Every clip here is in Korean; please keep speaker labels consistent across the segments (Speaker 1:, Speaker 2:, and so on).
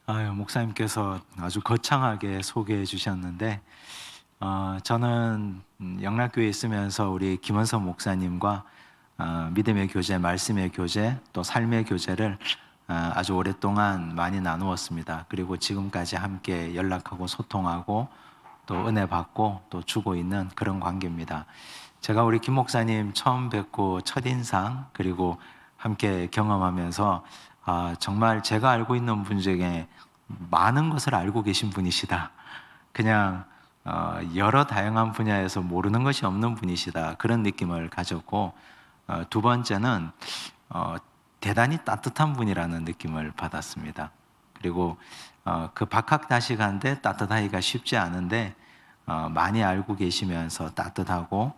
Speaker 1: 목사님께서 아주 거창하게 소개해 주셨는데, 저는 영락교회에 있으면서 우리 김원석 목사님과 믿음의 교제, 말씀의 교제, 또 삶의 교제를 아주 오랫동안 많이 나누었습니다. 그리고 지금까지 함께 연락하고 소통하고 또 은혜 받고 또 주고 있는 그런 관계입니다. 제가 우리 김 목사님 처음 뵙고 첫인상 그리고 함께 경험하면서 정말 제가 알고 있는 분 중에 많은 것을 알고 계신 분이시다. 그냥 여러 다양한 분야에서 모르는 것이 없는 분이시다. 그런 느낌을 가졌고, 두 번째는 대단히 따뜻한 분이라는 느낌을 받았습니다. 그리고 그 박학다식한데 따뜻하기가 쉽지 않은데 많이 알고 계시면서 따뜻하고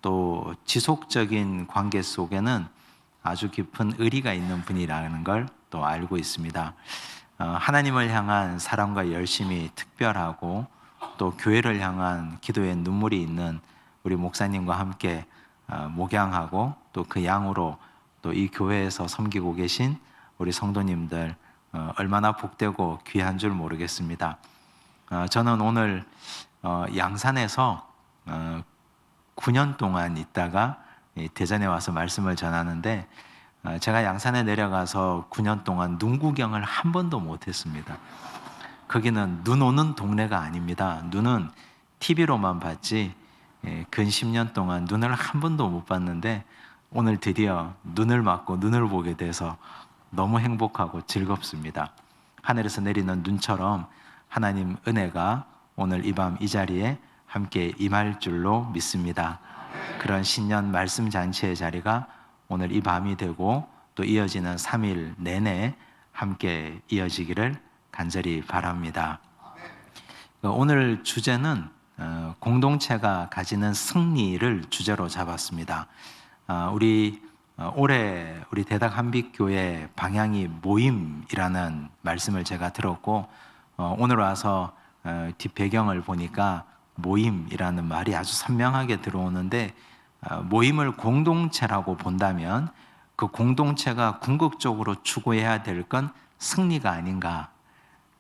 Speaker 1: 또 지속적인 관계 속에는 아주 깊은 의리가 있는 분이라는 걸 또 알고 있습니다. 하나님을 향한 사랑과 열심이 특별하고 또 교회를 향한 기도의 눈물이 있는 우리 목사님과 함께 목양하고 또 그 양으로 또 이 교회에서 섬기고 계신 우리 성도님들 얼마나 복되고 귀한 줄 모르겠습니다. 저는 오늘 양산에서 9년 동안 있다가 대전에 와서 말씀을 전하는데, 제가 양산에 내려가서 9년 동안 눈 구경을 한 번도 못했습니다. 거기는 눈 오는 동네가 아닙니다. 눈은 TV로만 봤지 근 10년 동안 눈을 한 번도 못 봤는데 오늘 드디어 눈을 맞고 눈을 보게 돼서 너무 행복하고 즐겁습니다. 하늘에서 내리는 눈처럼 하나님 은혜가 오늘 이 밤 이 자리에 함께 임할 줄로 믿습니다. 그런 신년 말씀 잔치의 자리가 오늘 이 밤이 되고 또 이어지는 3일 내내 함께 이어지기를 간절히 바랍니다. 오늘 주제는 공동체가 가지는 승리를 주제로 잡았습니다. 올해 우리 대닥 한빛교회 방향이 모임이라는 말씀을 제가 들었고, 오늘 와서 뒷 배경을 보니까 모임이라는 말이 아주 선명하게 들어오는데, 모임을 공동체라고 본다면 그 공동체가 궁극적으로 추구해야 될 건 승리가 아닌가.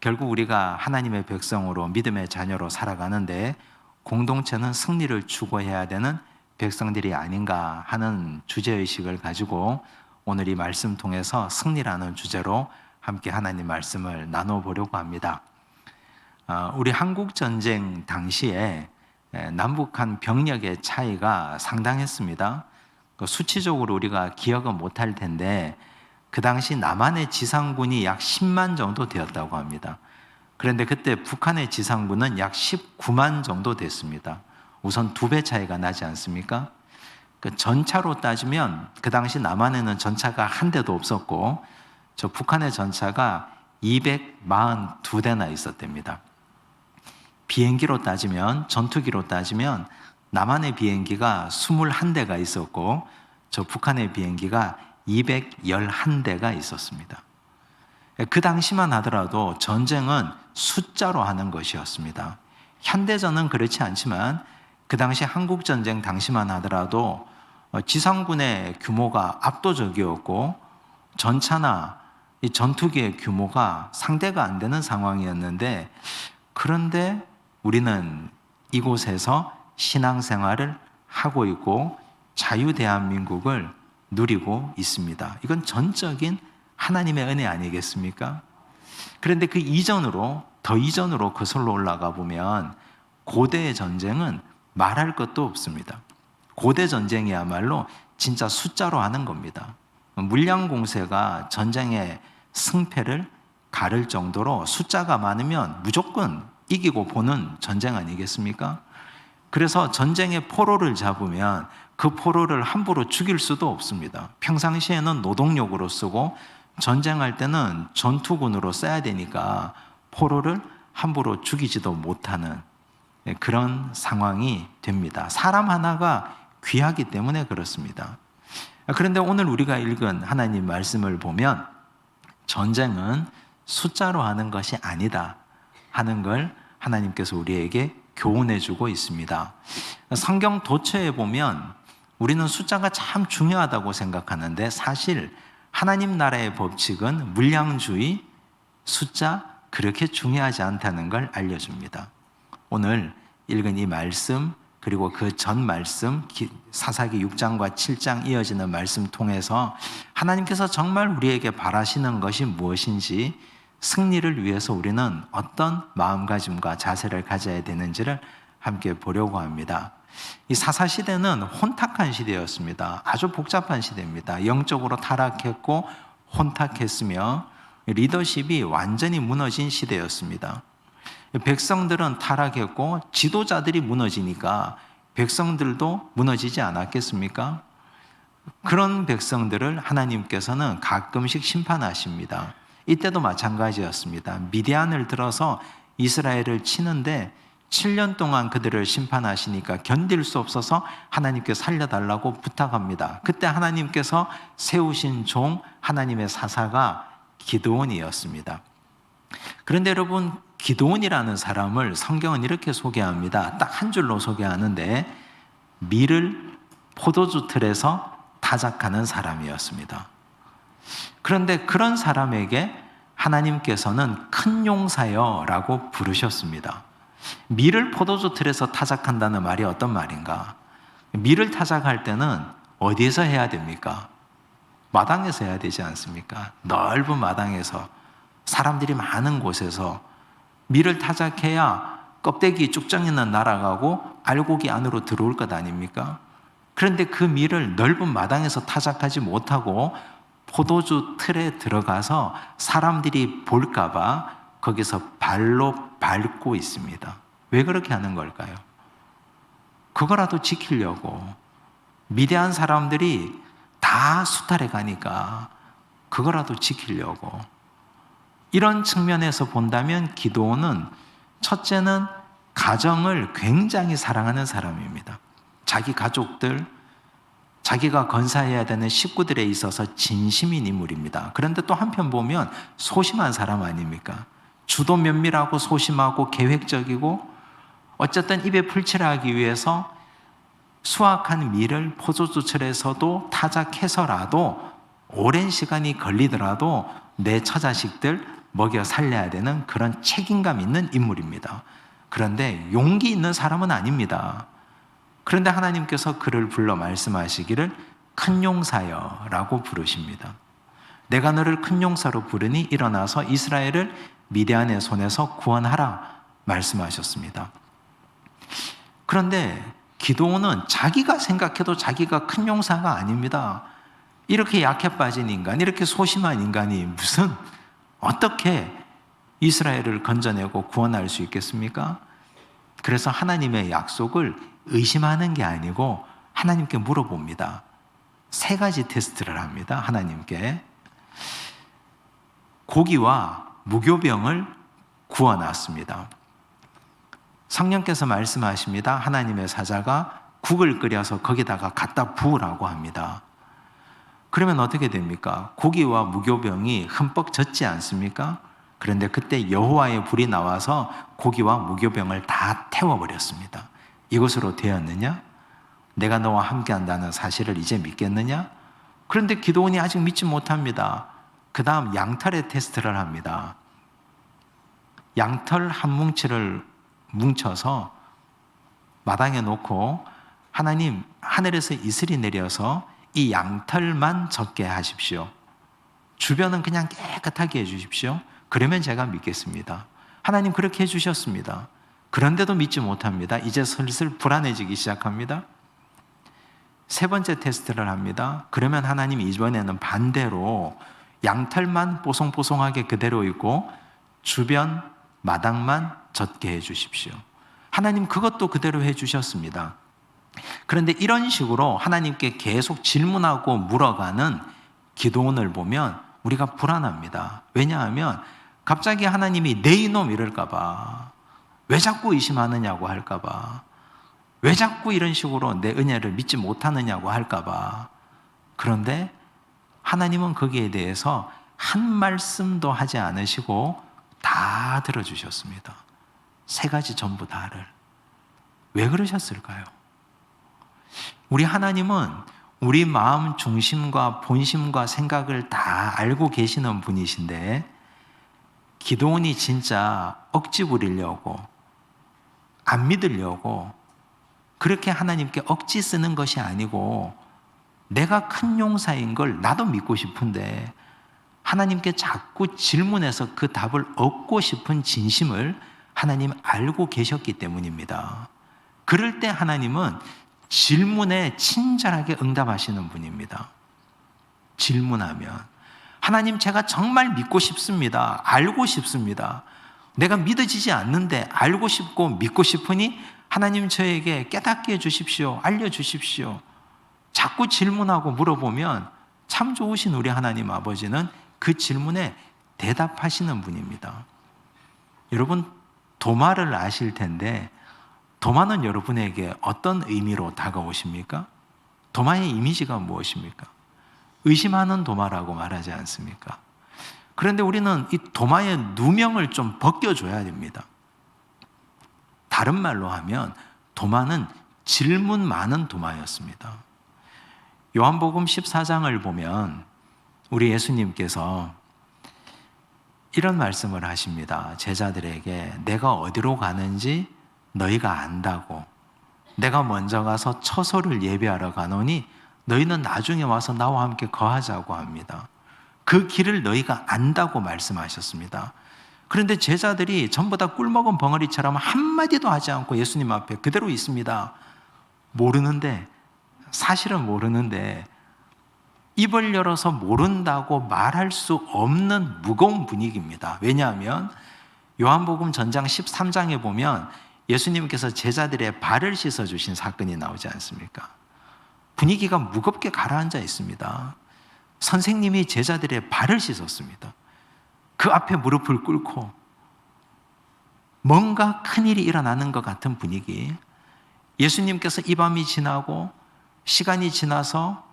Speaker 1: 결국 우리가 하나님의 백성으로 믿음의 자녀로 살아가는데 공동체는 승리를 추구해야 되는 백성들이 아닌가 하는 주제의식을 가지고 오늘 이 말씀 통해서 승리라는 주제로 함께 하나님 말씀을 나눠보려고 합니다. 우리 한국전쟁 당시에 남북한 병력의 차이가 상당했습니다. 수치적으로 우리가 기억은 못할 텐데 그 당시 남한의 지상군이 약 10만 정도 되었다고 합니다. 그런데 그때 북한의 지상군은 약 19만 정도 됐습니다. 우선 2배 차이가 나지 않습니까? 그 전차로 따지면 그 당시 남한에는 전차가 한 대도 없었고 저 북한의 전차가 242대나 있었답니다. 비행기로 따지면, 전투기로 따지면 남한의 비행기가 21대가 있었고 저 북한의 비행기가 211대가 있었습니다. 그 당시만 하더라도 전쟁은 숫자로 하는 것이었습니다. 현대전은 그렇지 않지만 그 당시 한국전쟁 당시만 하더라도 지상군의 규모가 압도적이었고 전차나 이 전투기의 규모가 상대가 안 되는 상황이었는데, 그런데 우리는 이곳에서 신앙생활을 하고 있고 자유 대한민국을 누리고 있습니다. 이건 전적인 하나님의 은혜 아니겠습니까? 그런데 그 이전으로, 더 이전으로 거슬러 올라가 보면 고대의 전쟁은 말할 것도 없습니다. 고대 전쟁이야말로 진짜 숫자로 하는 겁니다. 물량 공세가 전쟁의 승패를 가를 정도로 숫자가 많으면 무조건 이기고 보는 전쟁 아니겠습니까? 그래서 전쟁의 포로를 잡으면 그 포로를 함부로 죽일 수도 없습니다. 평상시에는 노동력으로 쓰고 전쟁할 때는 전투군으로 써야 되니까 포로를 함부로 죽이지도 못하는 그런 상황이 됩니다. 사람 하나가 귀하기 때문에 그렇습니다. 그런데 오늘 우리가 읽은 하나님 말씀을 보면 전쟁은 숫자로 하는 것이 아니다 하는 걸 하나님께서 우리에게 교훈해 주고 있습니다. 성경 도처에 보면 우리는 숫자가 참 중요하다고 생각하는데 사실 하나님 나라의 법칙은 물량주의, 숫자 그렇게 중요하지 않다는 걸 알려줍니다. 오늘 읽은 이 말씀, 그리고 그 전 말씀, 사사기 6장과 7장 이어지는 말씀 통해서 하나님께서 정말 우리에게 바라시는 것이 무엇인지, 승리를 위해서 우리는 어떤 마음가짐과 자세를 가져야 되는지를 함께 보려고 합니다. 이 사사시대는 혼탁한 시대였습니다. 아주 복잡한 시대입니다. 영적으로 타락했고 혼탁했으며 리더십이 완전히 무너진 시대였습니다. 백성들은 타락했고 지도자들이 무너지니까 백성들도 무너지지 않았겠습니까? 그런 백성들을 하나님께서는 가끔씩 심판하십니다. 이때도 마찬가지였습니다. 미디안을 들어서 이스라엘을 치는데 7년 동안 그들을 심판하시니까 견딜 수 없어서 하나님께 살려달라고 부탁합니다. 그때 하나님께서 세우신 종, 하나님의 사사가 기드온이었습니다. 그런데 여러분, 기드온이라는 사람을 성경은 이렇게 소개합니다. 딱 한 줄로 소개하는데, 밀을 포도주 틀에서 타작하는 사람이었습니다. 그런데 그런 사람에게 하나님께서는 큰 용사여라고 부르셨습니다. 밀을 포도주 틀에서 타작한다는 말이 어떤 말인가? 밀을 타작할 때는 어디에서 해야 됩니까? 마당에서 해야 되지 않습니까? 넓은 마당에서, 사람들이 많은 곳에서 밀을 타작해야 껍데기 쭉정이는 날아가고 알곡이 안으로 들어올 것 아닙니까? 그런데 그 밀을 넓은 마당에서 타작하지 못하고 포도주 틀에 들어가서 사람들이 볼까 봐 거기서 발로 밟고 있습니다. 왜 그렇게 하는 걸까요? 그거라도 지키려고. 미디안 사람들이 다 수탈해 가니까 그거라도 지키려고. 이런 측면에서 본다면 기드온은 첫째는 가정을 굉장히 사랑하는 사람입니다. 자기 가족들, 자기가 건사해야 되는 식구들에 있어서 진심인 인물입니다. 그런데 또 한편 보면 소심한 사람 아닙니까? 주도 면밀하고 소심하고 계획적이고, 어쨌든 입에 풀칠하기 위해서 수확한 밀을 포도주철에서도 타작해서라도 오랜 시간이 걸리더라도 내 처자식들 먹여 살려야 되는 그런 책임감 있는 인물입니다. 그런데 용기 있는 사람은 아닙니다. 그런데 하나님께서 그를 불러 말씀하시기를 큰 용사여 라고 부르십니다. 내가 너를 큰 용사로 부르니 일어나서 이스라엘을 미디안의 손에서 구원하라 말씀하셨습니다. 그런데 기드온은 자기가 생각해도 자기가 큰 용사가 아닙니다. 이렇게 약해 빠진 인간, 이렇게 소심한 인간이 무슨 어떻게 이스라엘을 건져내고 구원할 수 있겠습니까? 그래서 하나님의 약속을 의심하는 게 아니고 하나님께 물어봅니다. 3가지 테스트를 합니다. 하나님께. 고기와 무교병을 구워놨습니다. 성령께서 말씀하십니다. 하나님의 사자가 국을 끓여서 거기다가 갖다 부으라고 합니다. 그러면 어떻게 됩니까? 고기와 무교병이 흠뻑 젖지 않습니까? 그런데 그때 여호와의 불이 나와서 고기와 무교병을 다 태워버렸습니다. 이것으로 되었느냐? 내가 너와 함께한다는 사실을 이제 믿겠느냐? 그런데 기드온이 아직 믿지 못합니다. 그 다음 양털의 테스트를 합니다. 양털 한 뭉치를 뭉쳐서 마당에 놓고, 하나님, 하늘에서 이슬이 내려서 이 양털만 젖게 하십시오. 주변은 그냥 깨끗하게 해주십시오. 그러면 제가 믿겠습니다. 하나님 그렇게 해주셨습니다. 그런데도 믿지 못합니다. 이제 슬슬 불안해지기 시작합니다. 3번째 테스트를 합니다. 그러면 하나님 이번에는 반대로 양털만 뽀송뽀송하게 그대로 있고 주변 마당만 젖게 해주십시오. 하나님 그것도 그대로 해주셨습니다. 그런데 이런 식으로 하나님께 계속 질문하고 물어가는 기드온을 보면 우리가 불안합니다. 왜냐하면 갑자기 하나님이 내 이놈 이럴까 봐, 왜 자꾸 의심하느냐고 할까 봐, 왜 자꾸 이런 식으로 내 은혜를 믿지 못하느냐고 할까 봐. 그런데 하나님은 거기에 대해서 한 말씀도 하지 않으시고 다 들어주셨습니다. 3가지 전부 다를. 왜 그러셨을까요? 우리 하나님은 우리 마음 중심과 본심과 생각을 다 알고 계시는 분이신데 기드온이 진짜 억지 부리려고, 안 믿으려고 그렇게 하나님께 억지 쓰는 것이 아니고, 내가 큰 용사인 걸 나도 믿고 싶은데 하나님께 자꾸 질문해서 그 답을 얻고 싶은 진심을 하나님 알고 계셨기 때문입니다. 그럴 때 하나님은 질문에 친절하게 응답하시는 분입니다. 질문하면, 하나님 제가 정말 믿고 싶습니다. 알고 싶습니다. 내가 믿어지지 않는데 알고 싶고 믿고 싶으니 하나님 저에게 깨닫게 해주십시오. 알려주십시오. 자꾸 질문하고 물어보면 참 좋으신 우리 하나님 아버지는 그 질문에 대답하시는 분입니다. 여러분, 도마를 아실 텐데 도마는 여러분에게 어떤 의미로 다가오십니까? 도마의 이미지가 무엇입니까? 의심하는 도마라고 말하지 않습니까? 그런데 우리는 이 도마의 누명을 좀 벗겨줘야 됩니다. 다른 말로 하면 도마는 질문 많은 도마였습니다. 요한복음 14장을 보면 우리 예수님께서 이런 말씀을 하십니다. 제자들에게 내가 어디로 가는지 너희가 안다고, 내가 먼저 가서 처소를 예비하러 가노니 너희는 나중에 와서 나와 함께 거하자고 합니다. 그 길을 너희가 안다고 말씀하셨습니다. 그런데 제자들이 전부 다 꿀먹은 벙어리처럼 한마디도 하지 않고 예수님 앞에 그대로 있습니다. 모르는데, 사실은 모르는데 입을 열어서 모른다고 말할 수 없는 무거운 분위기입니다. 왜냐하면 요한복음 전장 13장에 보면 예수님께서 제자들의 발을 씻어주신 사건이 나오지 않습니까? 분위기가 무겁게 가라앉아 있습니다. 선생님이 제자들의 발을 씻었습니다. 그 앞에 무릎을 꿇고 뭔가 큰일이 일어나는 것 같은 분위기. 예수님께서 이 밤이 지나고 시간이 지나서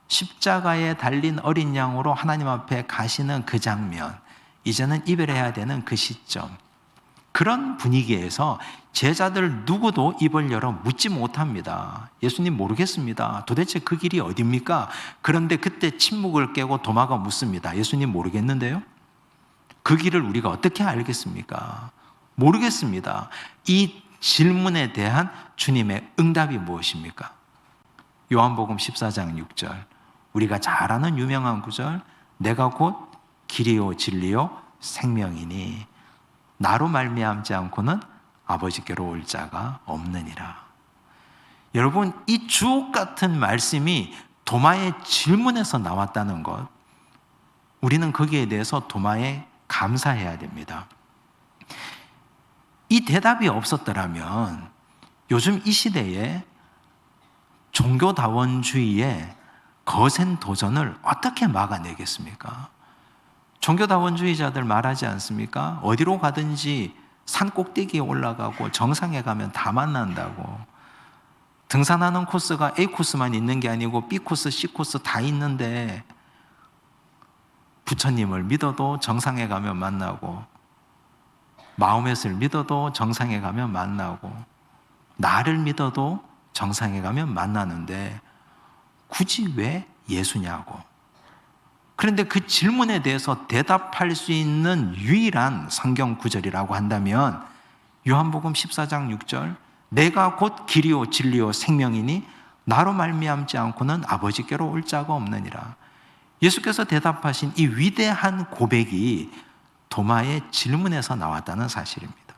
Speaker 1: 십자가에 달린 어린 양으로 하나님 앞에 가시는 그 장면, 이제는 이별해야 되는 그 시점, 그런 분위기에서 제자들 누구도 입을 열어 묻지 못합니다. 예수님 모르겠습니다. 도대체 그 길이 어디입니까? 그런데 그때 침묵을 깨고 도마가 묻습니다. 예수님 모르겠는데요? 그 길을 우리가 어떻게 알겠습니까? 모르겠습니다. 이 질문에 대한 주님의 응답이 무엇입니까? 요한복음 14장 6절, 우리가 잘 아는 유명한 구절, 내가 곧 길이요 진리요 생명이니 나로 말미암지 않고는 아버지께로 올 자가 없느니라. 여러분, 이 주옥 같은 말씀이 도마의 질문에서 나왔다는 것, 우리는 거기에 대해서 도마에 감사해야 됩니다. 이 대답이 없었더라면 요즘 이 시대에 종교다원주의의 거센 도전을 어떻게 막아내겠습니까? 종교다원주의자들 말하지 않습니까? 어디로 가든지 산 꼭대기에 올라가고 정상에 가면 다 만난다고. 등산하는 코스가 A 코스만 있는 게 아니고 B 코스, C 코스 다 있는데 부처님을 믿어도 정상에 가면 만나고, 마호멧을 믿어도 정상에 가면 만나고, 나를 믿어도 정상에 가면 만나는데 굳이 왜 예수냐고. 그런데 그 질문에 대해서 대답할 수 있는 유일한 성경 구절이라고 한다면 요한복음 14장 6절, 내가 곧 길이요 진리요 생명이니 나로 말미암지 않고는 아버지께로 올 자가 없느니라. 예수께서 대답하신 이 위대한 고백이 도마의 질문에서 나왔다는 사실입니다.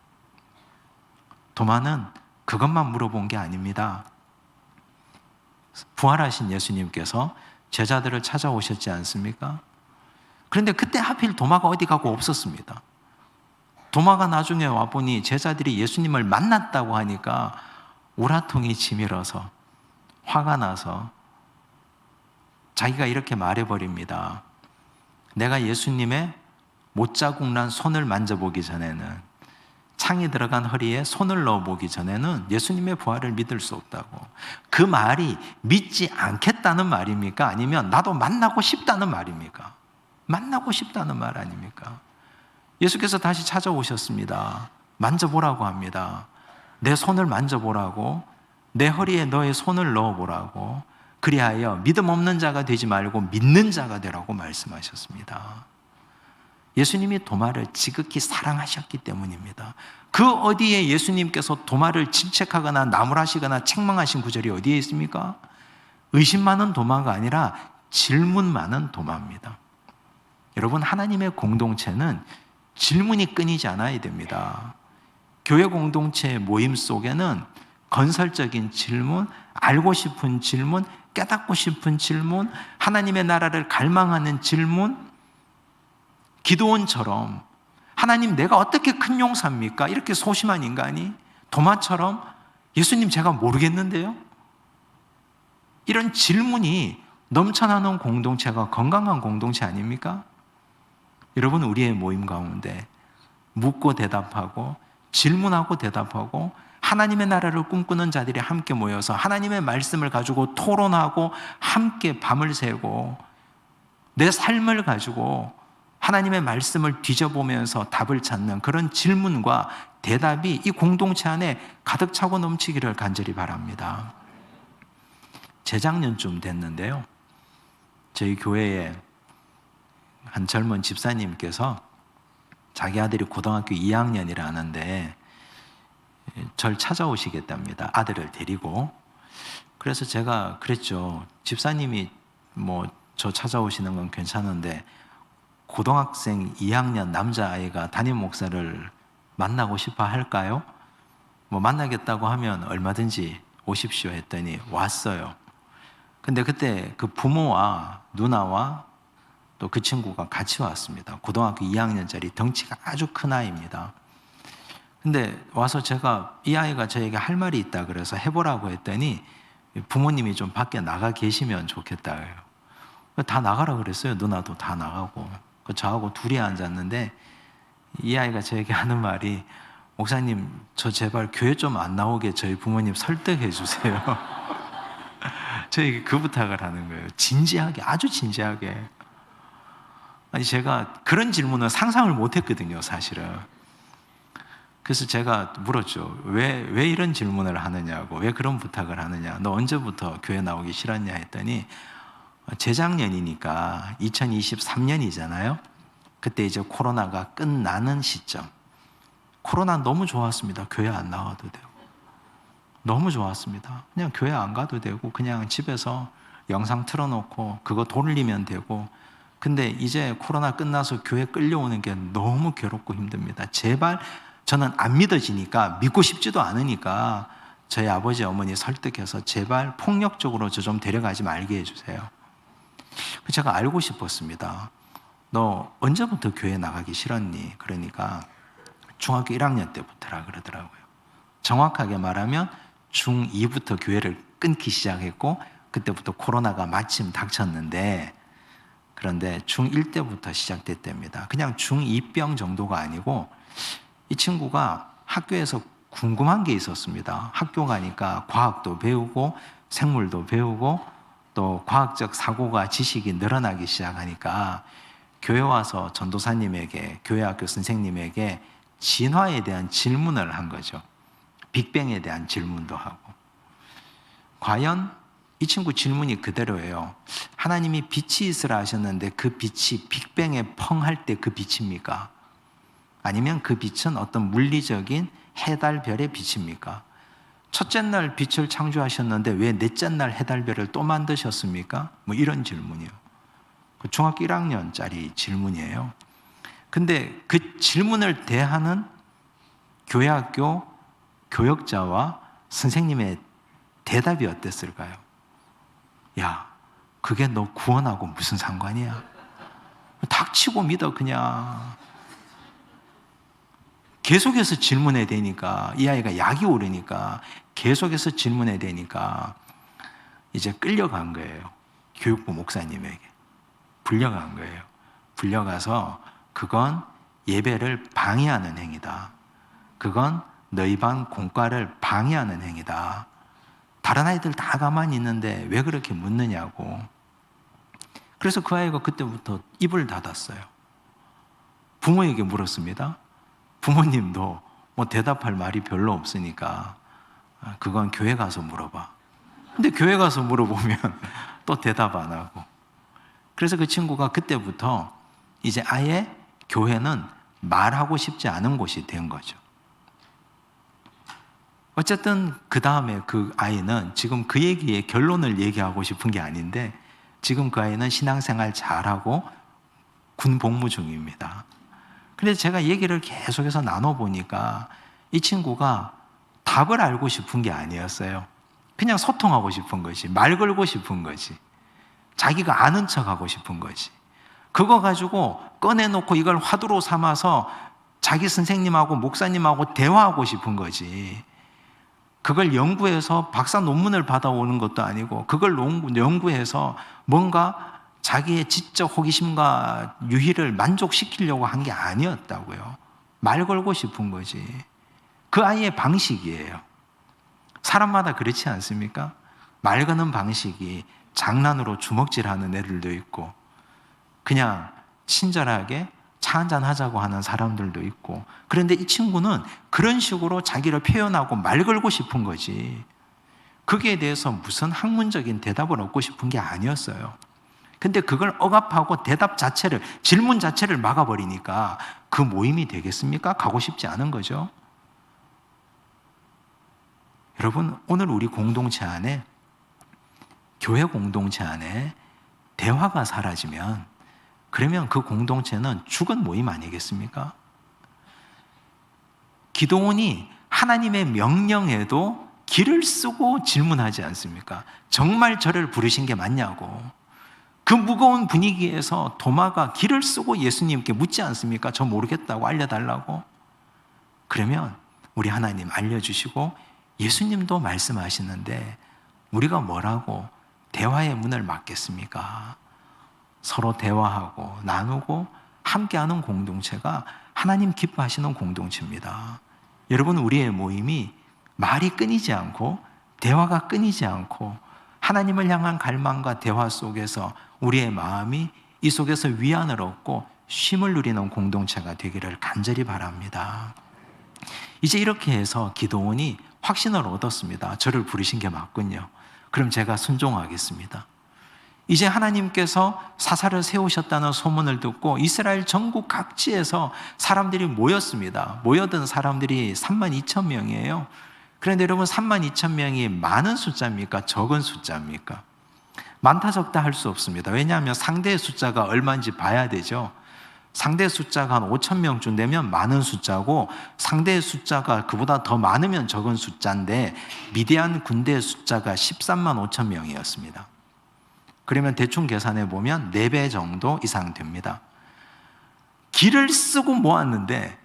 Speaker 1: 도마는 그것만 물어본 게 아닙니다. 부활하신 예수님께서 제자들을 찾아오셨지 않습니까? 그런데 그때 하필 도마가 어디 가고 없었습니다. 도마가 나중에 와보니 제자들이 예수님을 만났다고 하니까 우라통이 치밀어서 화가 나서 자기가 이렇게 말해버립니다. 내가 예수님의 못자국 난 손을 만져보기 전에는, 창이 들어간 허리에 손을 넣어보기 전에는 예수님의 부활을 믿을 수 없다고. 그 말이 믿지 않겠다는 말입니까? 아니면 나도 만나고 싶다는 말입니까? 만나고 싶다는 말 아닙니까? 예수께서 다시 찾아오셨습니다. 만져보라고 합니다. 내 손을 만져보라고, 내 허리에 너의 손을 넣어보라고, 그리하여 믿음 없는 자가 되지 말고 믿는 자가 되라고 말씀하셨습니다. 예수님이 도마를 지극히 사랑하셨기 때문입니다. 그 어디에 예수님께서 도마를 질책하거나 나무라시거나 책망하신 구절이 어디에 있습니까? 의심 많은 도마가 아니라 질문 많은 도마입니다. 여러분, 하나님의 공동체는 질문이 끊이지 않아야 됩니다. 교회 공동체 모임 속에는 건설적인 질문, 알고 싶은 질문, 깨닫고 싶은 질문, 하나님의 나라를 갈망하는 질문, 기도원처럼 하나님 내가 어떻게 큰 용사입니까? 이렇게 소심한 인간이 도마처럼 예수님 제가 모르겠는데요? 이런 질문이 넘쳐나는 공동체가 건강한 공동체 아닙니까? 여러분, 우리의 모임 가운데 묻고 대답하고 질문하고 대답하고 하나님의 나라를 꿈꾸는 자들이 함께 모여서 하나님의 말씀을 가지고 토론하고 함께 밤을 새고 내 삶을 가지고 하나님의 말씀을 뒤져보면서 답을 찾는 그런 질문과 대답이 이 공동체 안에 가득 차고 넘치기를 간절히 바랍니다. 재작년쯤 됐는데요, 저희 교회에 한 젊은 집사님께서 자기 아들이 고등학교 2학년이라는데 절 찾아오시겠답니다. 아들을 데리고. 그래서 제가 그랬죠. 집사님이 뭐 저 찾아오시는 건 괜찮은데 고등학생 2학년 남자아이가 담임 목사를 만나고 싶어 할까요? 뭐 만나겠다고 하면 얼마든지 오십시오 했더니 왔어요. 근데 그때 그 부모와 누나와 또 그 친구가 같이 왔습니다. 고등학교 2학년짜리 덩치가 아주 큰 아이입니다. 근데 와서 제가 이 아이가 저에게 할 말이 있다 그래서 해보라고 했더니 부모님이 좀 밖에 나가 계시면 좋겠다 해요. 다 나가라 그랬어요. 누나도 다 나가고. 저하고 둘이 앉았는데 이 아이가 저에게 하는 말이, 목사님 저 제발 교회 좀 안 나오게 저희 부모님 설득해 주세요. 저에게 그 부탁을 하는 거예요. 진지하게, 아주 진지하게. 아니, 제가 그런 질문은 상상을 못 했거든요, 사실은. 그래서 제가 물었죠. 왜 이런 질문을 하느냐고, 왜 그런 부탁을 하느냐, 너 언제부터 교회 나오기 싫었냐 했더니 재작년이니까 2023년이잖아요. 그때 이제 코로나가 끝나는 시점. 코로나 너무 좋았습니다. 교회 안 나와도 되고. 너무 좋았습니다. 그냥 교회 안 가도 되고 그냥 집에서 영상 틀어놓고 그거 돌리면 되고. 근데 이제 코로나 끝나서 교회 끌려오는 게 너무 괴롭고 힘듭니다. 제발, 저는 안 믿어지니까, 믿고 싶지도 않으니까 저희 아버지 어머니 설득해서 제발 폭력적으로 저 좀 데려가지 말게 해주세요. 제가 알고 싶었습니다. 너 언제부터 교회 나가기 싫었니? 그러니까 중학교 1학년 때부터라 그러더라고요. 정확하게 말하면 중2부터 교회를 끊기 시작했고 그때부터 코로나가 마침 닥쳤는데, 그런데 중1 때부터 시작됐답니다. 그냥 중2병 정도가 아니고 이 친구가 학교에서 궁금한 게 있었습니다. 학교 가니까 과학도 배우고 생물도 배우고 또 과학적 사고가 지식이 늘어나기 시작하니까 교회 와서 전도사님에게, 교회학교 선생님에게 진화에 대한 질문을 한 거죠. 빅뱅에 대한 질문도 하고. 과연 이 친구 질문이 그대로예요. 하나님이 빛이 있으라 하셨는데 그 빛이 빅뱅에 펑 할 때 그 빛입니까? 아니면 그 빛은 어떤 물리적인 해달, 별의 빛입니까? 첫째 날 빛을 창조하셨는데 왜 넷째 날 해달별을 또 만드셨습니까? 뭐 이런 질문이요. 중학교 1학년짜리 질문이에요. 근데 그 질문을 대하는 교회학교 교역자와 선생님의 대답이 어땠을까요? 야, 그게 너 구원하고 무슨 상관이야? 닥치고 믿어 그냥. 계속해서 질문해야 되니까, 이 아이가 약이 오르니까 계속해서 질문해야 되니까 이제 끌려간 거예요. 교육부 목사님에게 불려간 거예요. 불려가서 그건 예배를 방해하는 행위다. 그건 너희 반 공과를 방해하는 행위다. 다른 아이들 다 가만히 있는데 왜 그렇게 묻느냐고. 그래서 그 아이가 그때부터 입을 닫았어요. 부모에게 물었습니다. 부모님도 뭐 대답할 말이 별로 없으니까 그건 교회 가서 물어봐. 근데 교회 가서 물어보면 또 대답 안 하고. 그래서 그 친구가 그때부터 이제 아예 교회는 말하고 싶지 않은 곳이 된 거죠. 어쨌든 그 다음에 그 아이는 지금 그 얘기의 결론을 얘기하고 싶은 게 아닌데 지금 그 아이는 신앙생활 잘하고 군 복무 중입니다. 그래서 제가 얘기를 계속해서 나눠보니까 이 친구가 답을 알고 싶은 게 아니었어요. 그냥 소통하고 싶은 거지. 말 걸고 싶은 거지. 자기가 아는 척하고 싶은 거지. 그거 가지고 꺼내놓고 이걸 화두로 삼아서 자기 선생님하고 목사님하고 대화하고 싶은 거지. 그걸 연구해서 박사 논문을 받아오는 것도 아니고 그걸 연구해서 뭔가 자기의 지적 호기심과 유희를 만족시키려고 한 게 아니었다고요. 말 걸고 싶은 거지. 그 아이의 방식이에요. 사람마다 그렇지 않습니까? 말 거는 방식이 장난으로 주먹질하는 애들도 있고 그냥 친절하게 차 한잔 하자고 하는 사람들도 있고 그런데 이 친구는 그런 식으로 자기를 표현하고 말 걸고 싶은 거지 거기에 대해서 무슨 학문적인 대답을 얻고 싶은 게 아니었어요. 근데 그걸 억압하고 대답 자체를 질문 자체를 막아버리니까 그 모임이 되겠습니까? 가고 싶지 않은 거죠. 여러분 오늘 우리 공동체 안에 교회 공동체 안에 대화가 사라지면 그러면 그 공동체는 죽은 모임 아니겠습니까? 기도원이 하나님의 명령에도 기를 쓰고 질문하지 않습니까? 정말 저를 부르신 게 맞냐고. 그 무거운 분위기에서 도마가 기를 쓰고 예수님께 묻지 않습니까? 저 모르겠다고 알려달라고. 그러면 우리 하나님 알려주시고 예수님도 말씀하시는데 우리가 뭐라고 대화의 문을 막겠습니까? 서로 대화하고 나누고 함께하는 공동체가 하나님 기뻐하시는 공동체입니다. 여러분 우리의 모임이 말이 끊이지 않고 대화가 끊이지 않고 하나님을 향한 갈망과 대화 속에서 우리의 마음이 이 속에서 위안을 얻고 쉼을 누리는 공동체가 되기를 간절히 바랍니다. 이제 이렇게 해서 기도원이 확신을 얻었습니다. 저를 부르신 게 맞군요. 그럼 제가 순종하겠습니다. 이제 하나님께서 사사를 세우셨다는 소문을 듣고 이스라엘 전국 각지에서 사람들이 모였습니다. 모여든 사람들이 32,000명이에요. 그런데 여러분 32,000명이 많은 숫자입니까? 적은 숫자입니까? 많다 적다 할 수 없습니다. 왜냐하면 상대의 숫자가 얼마인지 봐야 되죠. 상대 숫자가 한 5,000명쯤 되면 많은 숫자고 상대의 숫자가 그보다 더 많으면 적은 숫자인데 미디안 군대의 숫자가 13만 5천 명이었습니다. 그러면 대충 계산해 보면 4배 정도 이상 됩니다. 길을 쓰고 모았는데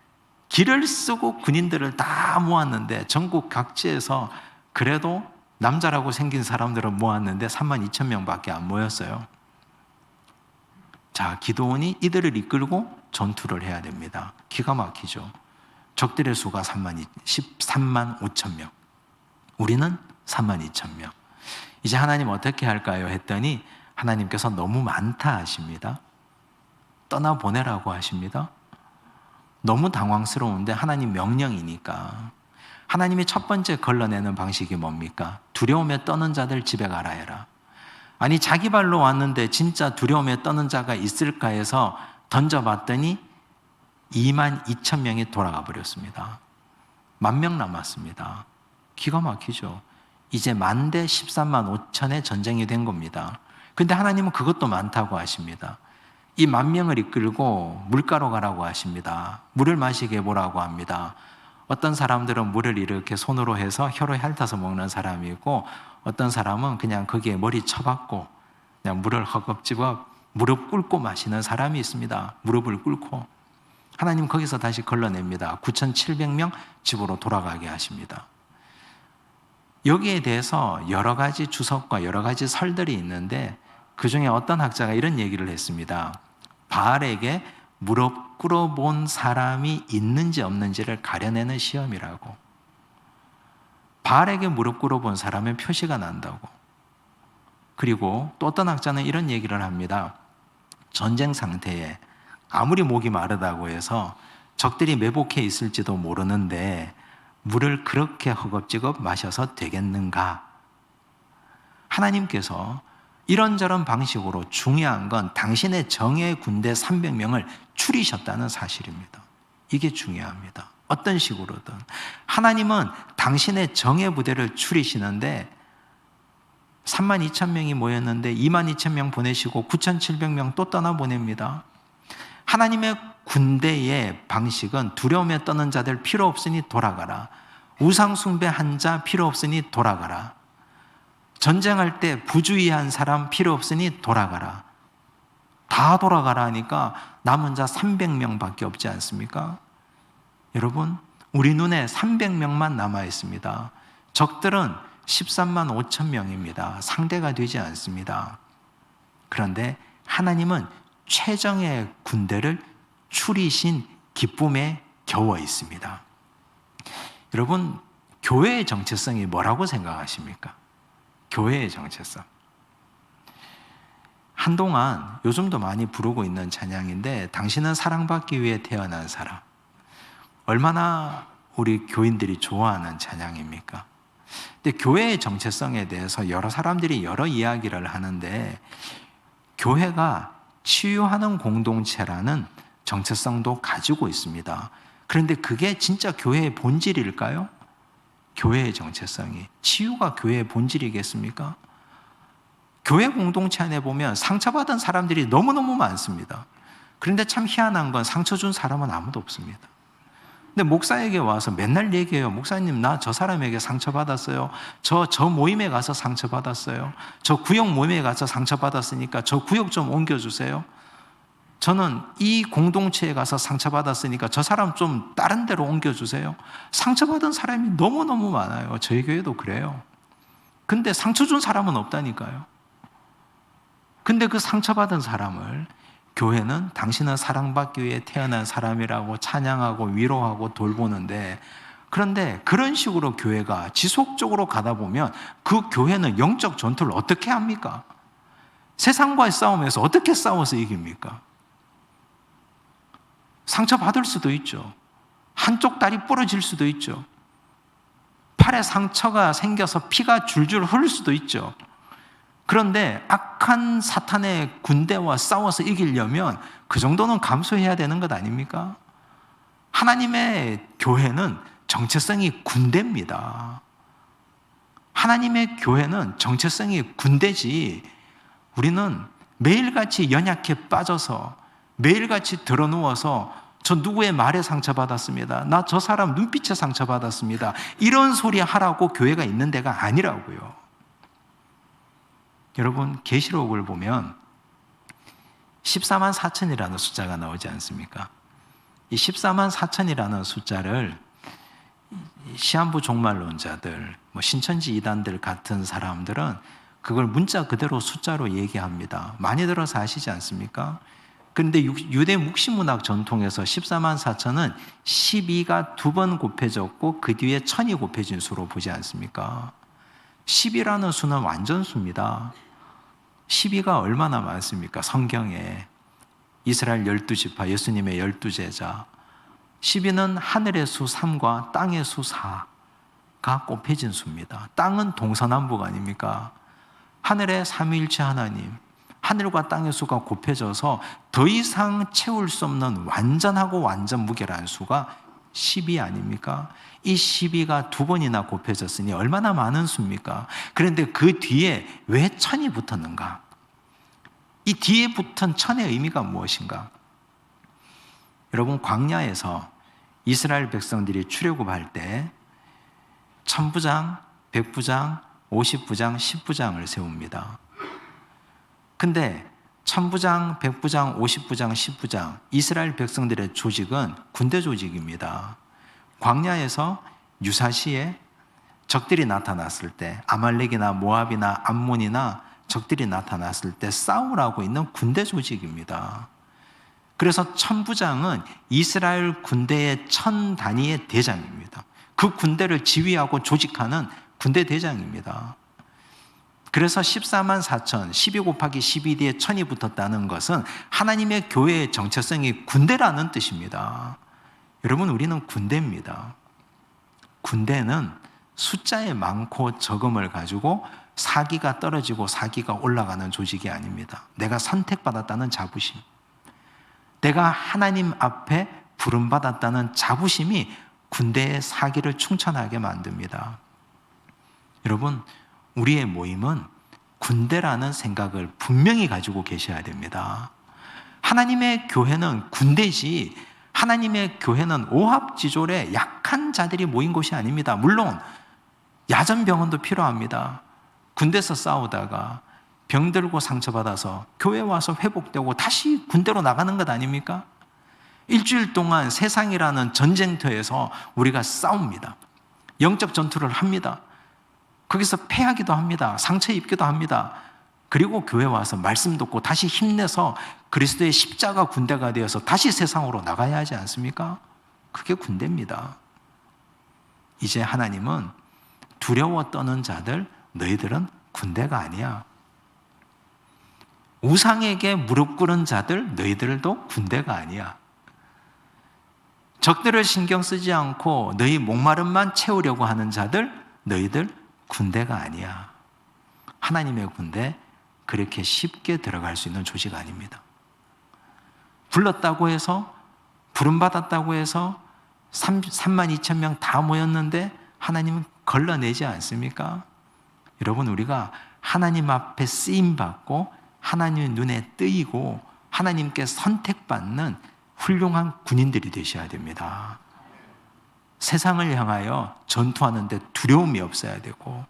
Speaker 1: 길을 쓰고 군인들을 다 모았는데 전국 각지에서 그래도 남자라고 생긴 사람들을 모았는데 32,000명밖에 안 모였어요. 자, 기도원이 이들을 이끌고 전투를 해야 됩니다. 기가 막히죠. 적들의 수가 13만 5천 명. 우리는 3만 2천 명. 이제 하나님 어떻게 할까요? 했더니 하나님께서 너무 많다 하십니다. 떠나보내라고 하십니다. 너무 당황스러운데 하나님 명령이니까. 하나님이 첫 번째 걸러내는 방식이 뭡니까? 두려움에 떠는 자들 집에 가라 해라. 아니 자기 발로 왔는데 진짜 두려움에 떠는 자가 있을까 해서 던져봤더니 2만 2천 명이 돌아가 버렸습니다. 10,000명 남았습니다. 기가 막히죠. 이제 10,000대 13만 5천의 전쟁이 된 겁니다. 근데 하나님은 그것도 많다고 하십니다. 이 10,000명을 이끌고 물가로 가라고 하십니다. 물을 마시게 해보라고 합니다. 어떤 사람들은 물을 이렇게 손으로 해서 혀로 핥아서 먹는 사람이 있고 어떤 사람은 그냥 거기에 머리 쳐박고 그냥 물을 허겁지겁 무릎 꿇고 마시는 사람이 있습니다. 무릎을 꿇고 하나님 거기서 다시 걸러냅니다. 9,700명 집으로 돌아가게 하십니다. 여기에 대해서 여러 가지 주석과 여러 가지 설들이 있는데 그 중에 어떤 학자가 이런 얘기를 했습니다. 바알에게 무릎 꿇어본 사람이 있는지 없는지를 가려내는 시험이라고. 바알에게 무릎 꿇어본 사람은 표시가 난다고. 그리고 또 어떤 학자는 이런 얘기를 합니다. 전쟁 상태에 아무리 목이 마르다고 해서 적들이 매복해 있을지도 모르는데 물을 그렇게 허겁지겁 마셔서 되겠는가? 하나님께서 이런저런 방식으로 중요한 건 당신의 정예 군대 300명을 추리셨다는 사실입니다. 이게 중요합니다. 어떤 식으로든 하나님은 당신의 정예 부대를 추리시는데 32,000명이 모였는데 22,000명 보내시고 9,700명 또 떠나보냅니다. 하나님의 군대의 방식은 두려움에 떠는 자들 필요 없으니 돌아가라. 우상 숭배한 자 필요 없으니 돌아가라. 전쟁할 때 부주의한 사람 필요 없으니 돌아가라. 다 돌아가라 하니까 남은 자 300명밖에 없지 않습니까? 여러분, 우리 눈에 300명만 남아 있습니다. 적들은 13만 5천 명입니다. 상대가 되지 않습니다. 그런데 하나님은 최정의 군대를 추리신 기쁨에 겨워 있습니다. 여러분, 교회의 정체성이 뭐라고 생각하십니까? 교회의 정체성. 한동안 요즘도 많이 부르고 있는 찬양인데 당신은 사랑받기 위해 태어난 사람. 얼마나 우리 교인들이 좋아하는 찬양입니까? 근데 교회의 정체성에 대해서 여러 사람들이 여러 이야기를 하는데 교회가 치유하는 공동체라는 정체성도 가지고 있습니다. 그런데 그게 진짜 교회의 본질일까요? 교회의 정체성이. 치유가 교회의 본질이겠습니까? 교회 공동체 안에 보면 상처받은 사람들이 너무너무 많습니다. 그런데 참 희한한 건 상처 준 사람은 아무도 없습니다. 근데 목사에게 와서 맨날 얘기해요. 목사님, 나 저 사람에게 상처받았어요. 저 모임에 가서 상처받았어요. 저 구역 모임에 가서 상처받았으니까 저 구역 좀 옮겨주세요. 저는 이 공동체에 가서 상처받았으니까 저 사람 좀 다른 데로 옮겨주세요. 상처받은 사람이 너무너무 많아요. 저희 교회도 그래요. 근데 상처 준 사람은 없다니까요. 근데 그 상처받은 사람을 교회는 당신은 사랑받기 위해 태어난 사람이라고 찬양하고 위로하고 돌보는데, 그런데 그런 식으로 교회가 지속적으로 가다 보면 그 교회는 영적 전투를 어떻게 합니까? 세상과의 싸움에서 어떻게 싸워서 이깁니까? 상처받을 수도 있죠. 한쪽 다리 부러질 수도 있죠. 팔에 상처가 생겨서 피가 줄줄 흐를 수도 있죠. 그런데 악한 사탄의 군대와 싸워서 이기려면 그 정도는 감수해야 되는 것 아닙니까? 하나님의 교회는 정체성이 군대입니다. 하나님의 교회는 정체성이 군대지, 우리는 매일같이 연약해 빠져서 매일같이 드러누워서 저 누구의 말에 상처받았습니다. 나 저 사람 눈빛에 상처받았습니다. 이런 소리 하라고 교회가 있는 데가 아니라고요. 여러분, 계시록을 보면 14만 4천이라는 숫자가 나오지 않습니까? 이 14만 4천이라는 숫자를 시한부 종말론자들, 신천지 이단들 같은 사람들은 그걸 문자 그대로 숫자로 얘기합니다. 많이 들어서 아시지 않습니까? 그런데 유대 묵시문학 전통에서 14만 4천은 12가 2번 곱해졌고 그 뒤에 1000이 곱해진 수로 보지 않습니까? 10이라는 수는 완전수입니다. 12가 얼마나 많습니까? 성경에 이스라엘 12지파, 예수님의 12제자. 12는 하늘의 수 3과 땅의 수 4가 곱해진 수입니다. 땅은 동서남북 아닙니까? 하늘의 삼위일체 하나님, 하늘과 땅의 수가 곱해져서 더 이상 채울 수 없는 완전하고 완전 무결한 수가 10이 아닙니까? 이 12가 2번이나 곱해졌으니 얼마나 많은 수입니까? 그런데 그 뒤에 왜 1000이 붙었는가? 이 뒤에 붙은 1000의 의미가 무엇인가? 여러분, 광야에서 이스라엘 백성들이 출애굽할 때 1000부장, 100부장, 50부장, 10부장을 세웁니다. 근데 1000부장, 100부장, 50부장, 10부장, 이스라엘 백성들의 조직은 군대 조직입니다. 광야에서 유사시에 적들이 나타났을 때, 아말렉이나 모압이나 암몬이나 적들이 나타났을 때 싸우라고 있는 군대 조직입니다. 그래서 1000부장은 이스라엘 군대의 1000단위의 대장입니다. 그 군대를 지휘하고 조직하는 군대 대장입니다. 그래서 14만 4천, 12 곱하기 12뒤에 1000이 붙었다는 것은 하나님의 교회의 정체성이 군대라는 뜻입니다. 여러분, 우리는 군대입니다. 군대는 숫자의 많고 적음을 가지고 사기가 떨어지고 사기가 올라가는 조직이 아닙니다. 내가 선택받았다는 자부심, 내가 하나님 앞에 부름받았다는 자부심이 군대의 사기를 충천하게 만듭니다. 여러분, 우리의 모임은 군대라는 생각을 분명히 가지고 계셔야 됩니다. 하나님의 교회는 군대지, 하나님의 교회는 오합지졸의 약한 자들이 모인 곳이 아닙니다. 물론 야전병원도 필요합니다. 군대에서 싸우다가 병들고 상처받아서 교회 와서 회복되고 다시 군대로 나가는 것 아닙니까? 일주일 동안 세상이라는 전쟁터에서 우리가 싸웁니다. 영적 전투를 합니다. 거기서 패하기도 합니다. 상처 입기도 합니다. 그리고 교회 와서 말씀 듣고 다시 힘내서 그리스도의 십자가 군대가 되어서 다시 세상으로 나가야 하지 않습니까? 그게 군대입니다. 이제 하나님은 두려워 떠는 자들, 너희들은 군대가 아니야. 우상에게 무릎 꿇은 자들, 너희들도 군대가 아니야. 적들을 신경 쓰지 않고 너희 목마름만 채우려고 하는 자들, 너희들 군대가 아니야. 하나님의 군대, 그렇게 쉽게 들어갈 수 있는 조직 아닙니다. 불렀다고 해서, 부름받았다고 해서 3만 2천 명 다 모였는데 하나님은 걸러내지 않습니까? 여러분, 우리가 하나님 앞에 쓰임받고 하나님의 눈에 뜨이고 하나님께 선택받는 훌륭한 군인들이 되셔야 됩니다. 세상을 향하여 전투하는데 두려움이 없어야 되고,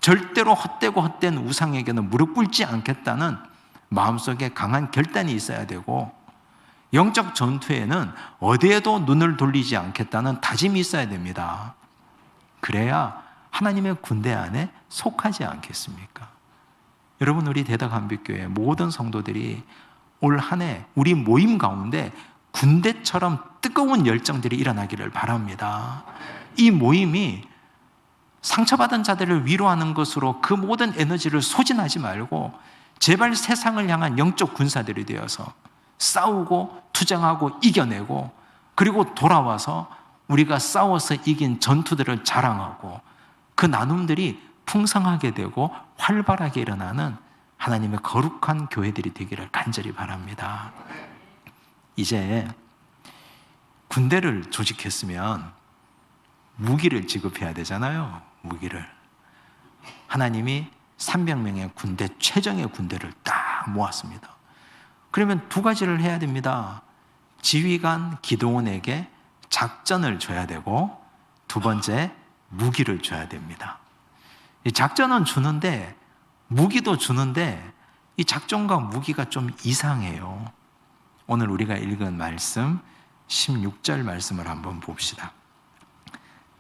Speaker 1: 절대로 헛되고 헛된 우상에게는 무릎 꿇지 않겠다는 마음속에 강한 결단이 있어야 되고, 영적 전투에는 어디에도 눈을 돌리지 않겠다는 다짐이 있어야 됩니다. 그래야 하나님의 군대 안에 속하지 않겠습니까? 여러분, 우리 대덕한빛교회 모든 성도들이 올 한 해 우리 모임 가운데 군대처럼 뜨거운 열정들이 일어나기를 바랍니다. 이 모임이 상처받은 자들을 위로하는 것으로 그 모든 에너지를 소진하지 말고 제발 세상을 향한 영적 군사들이 되어서 싸우고 투쟁하고 이겨내고, 그리고 돌아와서 우리가 싸워서 이긴 전투들을 자랑하고 그 나눔들이 풍성하게 되고 활발하게 일어나는 하나님의 거룩한 교회들이 되기를 간절히 바랍니다. 이제 군대를 조직했으면 무기를 지급해야 되잖아요. 무기를. 하나님이 300명의 군대, 최정의 군대를 딱 모았습니다. 그러면 두 가지를 해야 됩니다. 지휘관 기드온에게 작전을 줘야 되고, 두 번째 무기를 줘야 됩니다. 이 작전은 주는데 무기도 주는데 이 작전과 무기가 좀 이상해요. 오늘 우리가 읽은 말씀 16절 말씀을 한번 봅시다.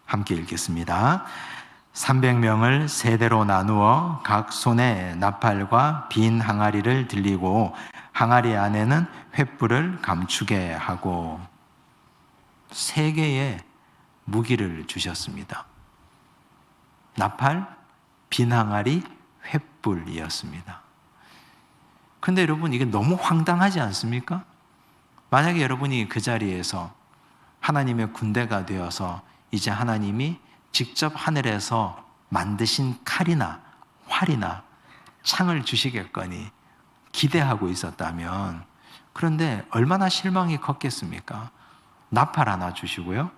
Speaker 1: 함께 읽겠습니다. 300명을 세대로 나누어 각 손에 나팔과 빈 항아리를 들리고 항아리 안에는 횃불을 감추게 하고, 3개의 무기를 주셨습니다. 나팔, 빈 항아리, 횃불이었습니다. 근데 여러분, 이게 너무 황당하지 않습니까? 만약에 여러분이 그 자리에서 하나님의 군대가 되어서 이제 하나님이 직접 하늘에서 만드신 칼이나 활이나 창을 주시겠거니 기대하고 있었다면, 그런데 얼마나 실망이 컸겠습니까? 나팔 하나 주시고요,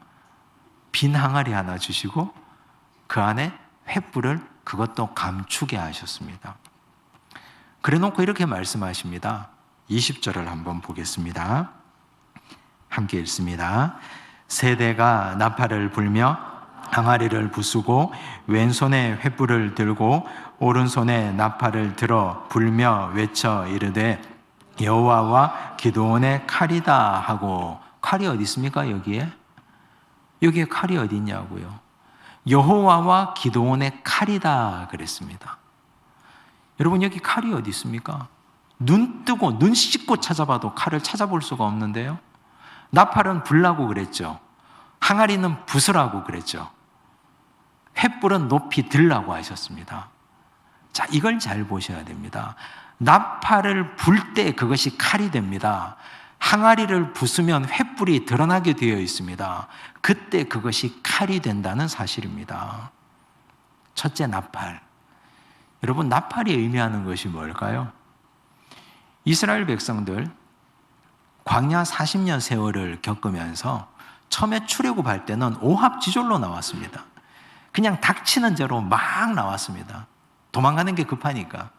Speaker 1: 빈 항아리 하나 주시고 그 안에 횃불을 그것도 감추게 하셨습니다. 그래놓고 이렇게 말씀하십니다. 20절을 한번 보겠습니다. 함께 읽습니다. 세대가 나팔을 불며 항아리를 부수고 왼손에 횃불을 들고 오른손에 나팔을 들어 불며 외쳐 이르되 여호와와 기드온의 칼이다 하고. 칼이 어디 있습니까? 여기에 칼이 어디 있냐고요. 여호와와 기드온의 칼이다 그랬습니다. 여러분, 여기 칼이 어디 있습니까? 눈 뜨고 눈 씻고 찾아봐도 칼을 찾아볼 수가 없는데요. 나팔은 불라고 그랬죠. 항아리는 부수라고 그랬죠. 횃불은 높이 들라고 하셨습니다. 자, 이걸 잘 보셔야 됩니다. 나팔을 불 때 그것이 칼이 됩니다. 항아리를 부수면 횃불이 드러나게 되어 있습니다. 그때 그것이 칼이 된다는 사실입니다. 첫째 나팔. 여러분, 나팔이 의미하는 것이 뭘까요? 이스라엘 백성들 광야 40년 세월을 겪으면서 처음에 출애굽할 때는 오합지졸로 나왔습니다. 그냥 닥치는 대로 막 나왔습니다. 도망가는 게 급하니까.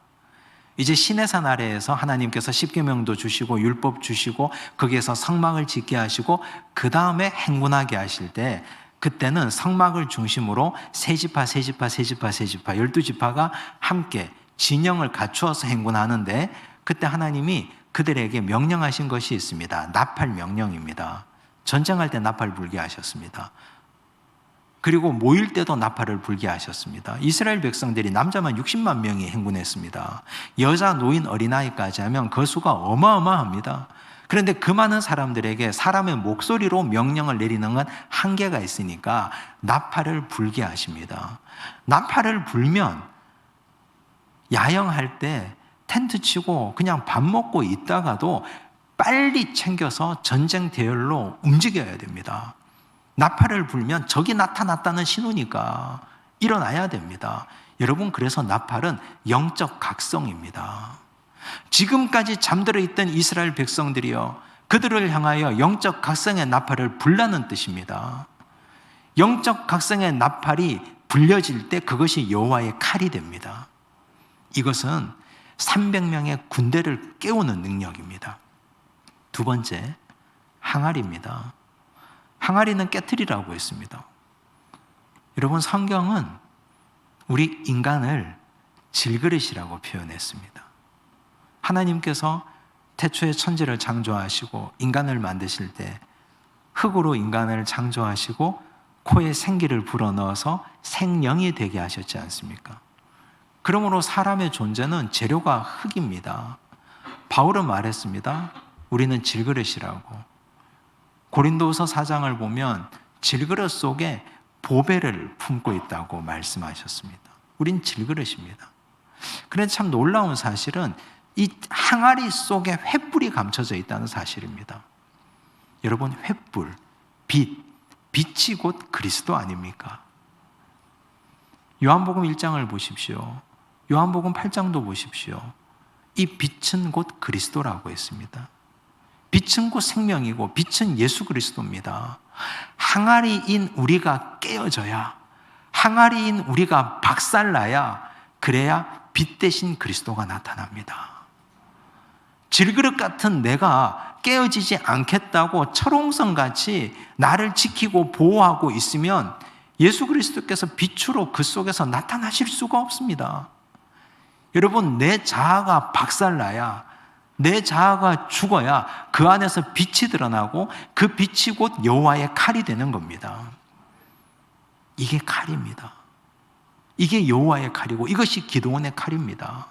Speaker 1: 이제 시내산 아래에서 하나님께서 십계명도 주시고 율법 주시고 거기에서 성막을 짓게 하시고 그 다음에 행군하게 하실 때, 그때는 성막을 중심으로 세 지파 12지파가 함께 진영을 갖추어서 행군하는데, 그때 하나님이 그들에게 명령하신 것이 있습니다. 나팔 명령입니다. 전쟁할 때 나팔 불게 하셨습니다. 그리고 모일 때도 나팔을 불게 하셨습니다. 이스라엘 백성들이 남자만 60만 명이 행군했습니다. 여자, 노인, 어린아이까지 하면 그 수가 어마어마합니다. 그런데 그 많은 사람들에게 사람의 목소리로 명령을 내리는 건 한계가 있으니까 나팔을 불게 하십니다. 나팔을 불면 야영할 때 텐트 치고 그냥 밥 먹고 있다가도 빨리 챙겨서 전쟁 대열로 움직여야 됩니다. 나팔을 불면 적이 나타났다는 신호니까 일어나야 됩니다. 여러분, 그래서 나팔은 영적 각성입니다. 지금까지 잠들어 있던 이스라엘 백성들이요, 그들을 향하여 영적 각성의 나팔을 불라는 뜻입니다. 영적 각성의 나팔이 불려질 때 그것이 여호와의 칼이 됩니다. 이것은 300명의 군대를 깨우는 능력입니다. 두 번째, 항아리입니다. 항아리는 깨트리라고 했습니다. 여러분, 성경은 우리 인간을 질그릇이라고 표현했습니다. 하나님께서 태초에 천지를 창조하시고 인간을 만드실 때 흙으로 인간을 창조하시고 코에 생기를 불어넣어서 생명이 되게 하셨지 않습니까? 그러므로 사람의 존재는 재료가 흙입니다. 바울은 말했습니다. 우리는 질그릇이라고. 고린도후서 4장을 보면 질그릇 속에 보배를 품고 있다고 말씀하셨습니다. 우린 질그릇입니다. 그런데 참 놀라운 사실은 이 항아리 속에 횃불이 감춰져 있다는 사실입니다. 여러분, 횃불, 빛이 곧 그리스도 아닙니까? 요한복음 1장을 보십시오. 요한복음 8장도 보십시오. 이 빛은 곧 그리스도라고 했습니다. 빛은 곧 생명이고 빛은 예수 그리스도입니다. 항아리인 우리가 깨어져야, 항아리인 우리가 박살나야, 그래야 빛 대신 그리스도가 나타납니다. 질그릇 같은 내가 깨어지지 않겠다고 철옹성같이 나를 지키고 보호하고 있으면 예수 그리스도께서 빛으로 그 속에서 나타나실 수가 없습니다. 여러분, 내 자아가 박살나야, 내 자아가 죽어야 그 안에서 빛이 드러나고 그 빛이 곧 여호와의 칼이 되는 겁니다. 이게 칼입니다. 이게 여호와의 칼이고 이것이 기드온의 칼입니다.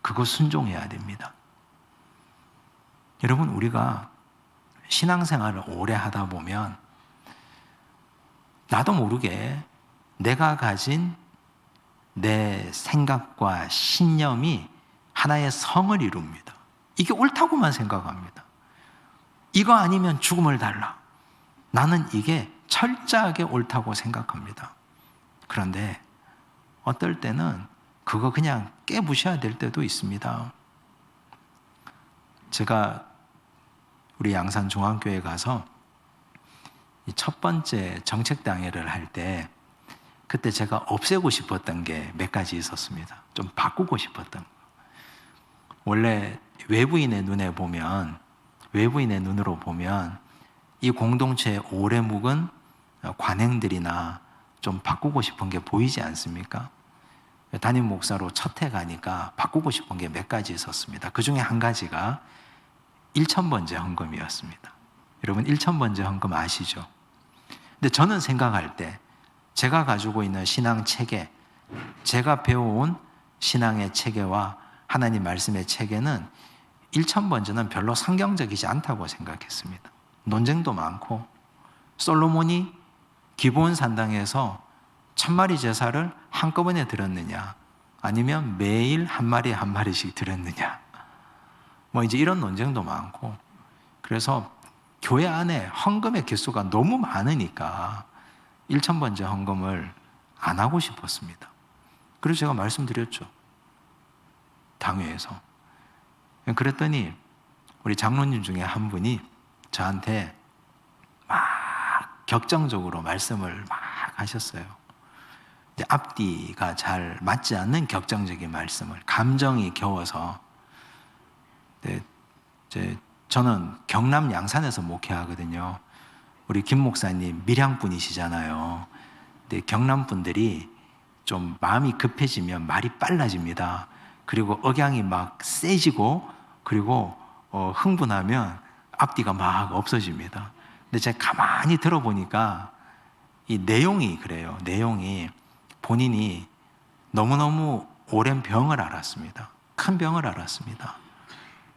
Speaker 1: 그거 순종해야 됩니다. 여러분, 우리가 신앙생활을 오래 하다 보면 나도 모르게 내가 가진 내 생각과 신념이 하나의 성을 이룹니다. 이게 옳다고만 생각합니다. 이거 아니면 죽음을 달라. 나는 이게 철저하게 옳다고 생각합니다. 그런데 어떨 때는 그거 그냥 깨부셔야 될 때도 있습니다. 제가 우리 양산 중앙교회 가서 첫 번째 정책당회를 할 때 그때 제가 없애고 싶었던 게 몇 가지 있었습니다. 좀 바꾸고 싶었던 거. 원래 외부인의 눈으로 보면 이 공동체의 오래 묵은 관행들이나 좀 바꾸고 싶은 게 보이지 않습니까? 담임 목사로 첫 해 가니까 바꾸고 싶은 게 몇 가지 있었습니다. 그 중에 한 가지가 1,000번째 헌금이었습니다. 여러분, 1,000번째 헌금 아시죠? 근데 저는 생각할 때 제가 가지고 있는 신앙 체계, 제가 배워온 신앙의 체계와 하나님 말씀의 체계는 1,000번째는 별로 성경적이지 않다고 생각했습니다. 논쟁도 많고, 솔로몬이 기브온 산당에서 1,000마리 제사를 한꺼번에 드렸느냐, 아니면 매일 한 마리 한 마리씩 드렸느냐, 이제 이런 논쟁도 많고, 그래서 교회 안에 헌금의 개수가 너무 많으니까 1,000번째 헌금을 안 하고 싶었습니다. 그래서 제가 말씀드렸죠. 당회에서. 그랬더니 우리 장로님 중에 한 분이 저한테 막 격정적으로 말씀을 막 하셨어요. 앞뒤가 잘 맞지 않는 격정적인 말씀을, 감정이 겨워서. 저는 경남 양산에서 목회하거든요. 우리 김 목사님 밀양 분이시잖아요. 근데 경남 분들이 좀 마음이 급해지면 말이 빨라집니다. 그리고 억양이 막 세지고, 그리고 흥분하면 앞뒤가 막 없어집니다. 근데 제가 가만히 들어보니까 이 내용이 그래요. 내용이 본인이 너무너무 오랜 병을 앓았습니다. 큰 병을 앓았습니다.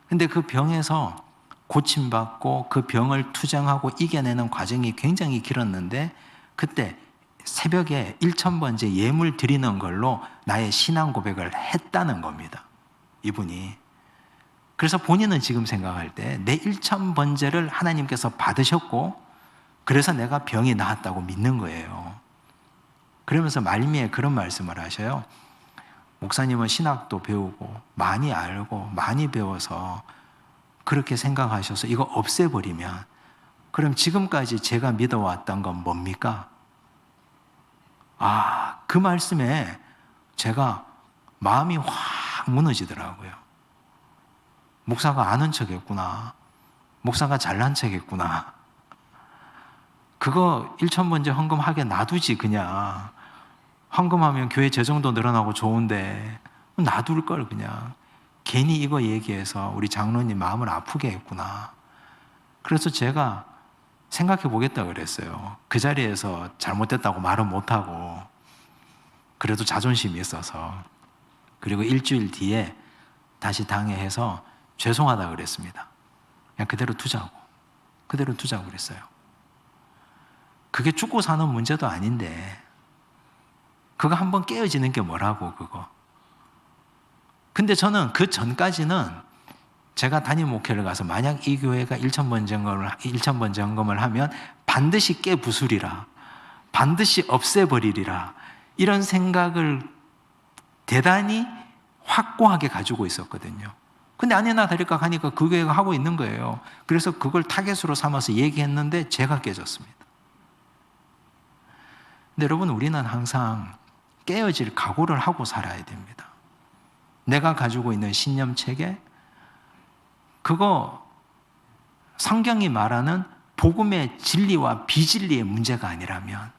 Speaker 1: 근데 그 병에서 고침받고 그 병을 투정하고 이겨내는 과정이 굉장히 길었는데, 그때 새벽에 1000번째 예물 드리는 걸로 나의 신앙 고백을 했다는 겁니다. 이분이. 그래서 본인은 지금 생각할 때 내 1000번째를 하나님께서 받으셨고, 그래서 내가 병이 나았다고 믿는 거예요. 그러면서 말미에 그런 말씀을 하셔요. 목사님은 신학도 배우고 많이 알고 많이 배워서 그렇게 생각하셔서 이거 없애버리면, 그럼 지금까지 제가 믿어왔던 건 뭡니까? 그 말씀에 제가 마음이 확 무너지더라고요. 목사가 아는 척 했구나. 목사가 잘난 척 했구나. 그거 1000번째 헌금하게 놔두지, 그냥. 헌금하면 교회 재정도 늘어나고 좋은데 놔둘 걸 그냥. 괜히 이거 얘기해서 우리 장로님 마음을 아프게 했구나. 그래서 제가 생각해 보겠다 그랬어요. 그 자리에서 잘못됐다고 말은 못하고, 그래도 자존심이 있어서. 그리고 일주일 뒤에 다시 당회해서 죄송하다 그랬습니다. 그냥 그대로 두자고 그랬어요. 그게 죽고 사는 문제도 아닌데 그거 한번 깨어지는 게 뭐라고, 그거. 근데 저는 그 전까지는 제가 담임 목회를 가서 만약 이 교회가 1000번째 헌금을 하면 반드시 깨부수리라, 반드시 없애버리리라, 이런 생각을 대단히 확고하게 가지고 있었거든요. 근데 아니나 다를까 하니까 그 교회가 하고 있는 거예요. 그래서 그걸 타겟으로 삼아서 얘기했는데 제가 깨졌습니다. 근데 여러분, 우리는 항상 깨어질 각오를 하고 살아야 됩니다. 내가 가지고 있는 신념체계, 그거 성경이 말하는 복음의 진리와 비진리의 문제가 아니라면,